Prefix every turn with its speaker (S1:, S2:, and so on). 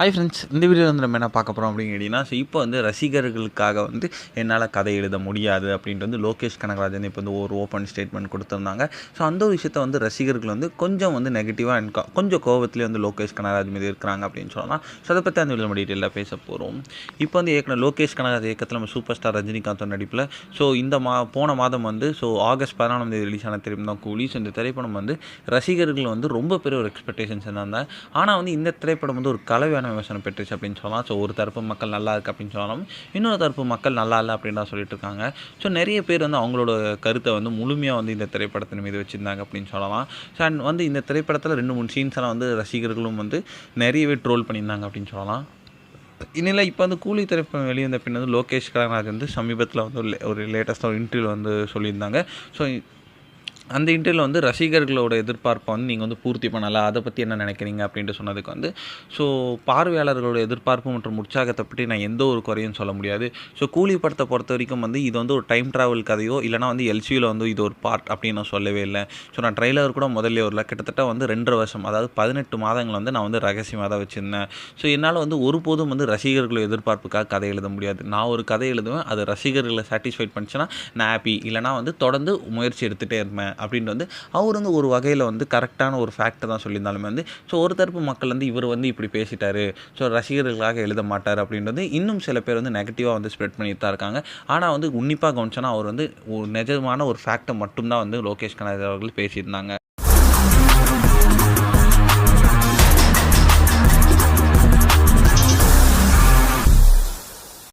S1: Hi friends, இந்த வீடியோவில் வந்து நம்ம என்ன பார்க்க போகிறோம் அப்படின்னு கேட்டிங்கன்னா, இப்போ வந்து ரசிகர்களுக்காக வந்து என்னால் கதை எழுத முடியாது அப்படின்ட்டு வந்து லோகேஷ் கனகராஜன் இப்போ வந்து ஒரு ஓப்பன் ஸ்டேட்மெண்ட் கொடுத்துருந்தாங்க. ஸோ அந்த ஒரு விஷயத்தை வந்து ரசிகர்கள் வந்து கொஞ்சம் வந்து நெகட்டிவாக அண்ட் கொஞ்சம் கோபத்துலேயே வந்து லோகேஷ் கனகராஜ் மீது இருக்கிறாங்க அப்படின்னு சொல்லலாம். ஸோ அதை பற்றி அந்த வீடியோ நம்ம டீட்டெயிலாக பேச போகிறோம். இப்போ வந்து லோகேஷ் கனகராஜ் இயக்கத்தில் நம்ம சூப்பர் ஸ்டார் ரஜினிகாந்தோட நடிப்பில் ஸோ இந்த போன மாதம் வந்து ஆகஸ்ட் 14 ரிலீஸ் ஆன திரைப்படம் தான் கூலி. ஸோ இந்த திரைப்படம் வந்து ரசிகர்கள் வந்து ரொம்ப பெரிய ஒரு எக்ஸ்பெக்டேஷன்ஸ் இருந்தாங்க. ஆனால் வந்து இந்த திரைப்படம் வந்து ஒரு கலவையான விமர்சனம் பெற்றுச்சு அப்படின்னு சொல்லலாம். ஸோ ஒரு தரப்பு மக்கள் நல்லா இருக்குது அப்படின்னு சொல்லலாம், இன்னொரு தரப்பு மக்கள் நல்லா இல்லை அப்படின்னு தான் சொல்லிட்டு இருக்காங்க. ஸோ நிறைய பேர் வந்து அவங்களோட கருத்தை வந்து முழுமையாக வந்து இந்த திரைப்படத்தின் மீது வச்சுருந்தாங்க அப்படின்னு சொல்லலாம். ஸோ அண்ட் வந்து இந்த திரைப்படத்தில் 2-3 சீன்ஸ் எல்லாம் வந்து ரசிகர்களும் வந்து நிறையவே ட்ரோல் பண்ணியிருந்தாங்க அப்படின்னு சொல்லலாம். இந்நிலை இப்போ வந்து கூலி திரைப்படம் வெளிவந்த பின் வந்து லோகேஷ் கனகராஜ் வந்து சமீபத்தில் வந்து ஒரு லேட்டஸ்ட்டாக ஒரு இன்டர்வியூ வந்து சொல்லியிருந்தாங்க. ஸோ அந்த இன்டர்வியூவில் வந்து ரசிகர்களோட எதிர்பார்ப்பை வந்து நீங்கள் வந்து பூர்த்தி பண்ணலை, அதை பற்றி என்ன நினைக்கிறீங்க அப்படின்ட்டு சொன்னதுக்கு வந்து ஸோ பார்வையாளர்களோட எதிர்பார்ப்பு மற்றும் உற்சாகத்தை பற்றி நான் எந்த ஒரு குறையும் சொல்ல முடியாது. ஸோ கூலி படத்தை பொறுத்த வரைக்கும் வந்து இது வந்து ஒரு டைம் ட்ராவல் கதையோ இல்லைனா வந்து எல்சியில் வந்து இது ஒரு பார்ட் அப்படின்னு நான் சொல்லவே இல்லை. ஸோ நான் ட்ரெய்லர் கூட முதல்ல வரல, கிட்டத்தட்ட வந்து 2.5 வருஷம், அதாவது 18 மாதங்கள் வந்து நான் வந்து ரகசியமாக தான் வச்சுருந்தேன். ஸோ என்னால் வந்து ஒருபோதும் வந்து ரசிகர்களோட எதிர்பார்ப்புக்காக கதை எழுத முடியாது. நான் ஒரு கதை எழுதுவேன், அது ரசிகர்களை சாட்டிஸ்ஃபைட் பண்ணிச்சுன்னா நான் ஹாப்பி, இல்லைனா வந்து தொடர்ந்து முயற்சி எடுத்துகிட்டே இருப்பேன் அப்படின்ட்டு வந்து அவர் வந்து ஒரு வகையில் வந்து கரெக்டான ஒரு ஃபேக்ட்டை தான் சொல்லியிருந்தாலுமே வந்து ஸோ ஒரு தரப்பு மக்கள் வந்து இவர் வந்து இப்படி பேசிட்டாரு, ஸோ ரசிகர்களுக்காக எழுத மாட்டார் அப்படின்றது இன்னும் சில பேர் வந்து நெகட்டிவாக வந்து ஸ்ப்ரெட் பண்ணிட்டு தான் இருக்காங்க. ஆனால் வந்து உன்னிப்பாக கவனிச்சோன்னா அவர் வந்து ஒரு நிஜமான ஒரு ஃபேக்ட்டை மட்டும்தான் வந்து லோகேஷ் கனகராஜ் அவர்கள் பேசியிருந்தாங்க.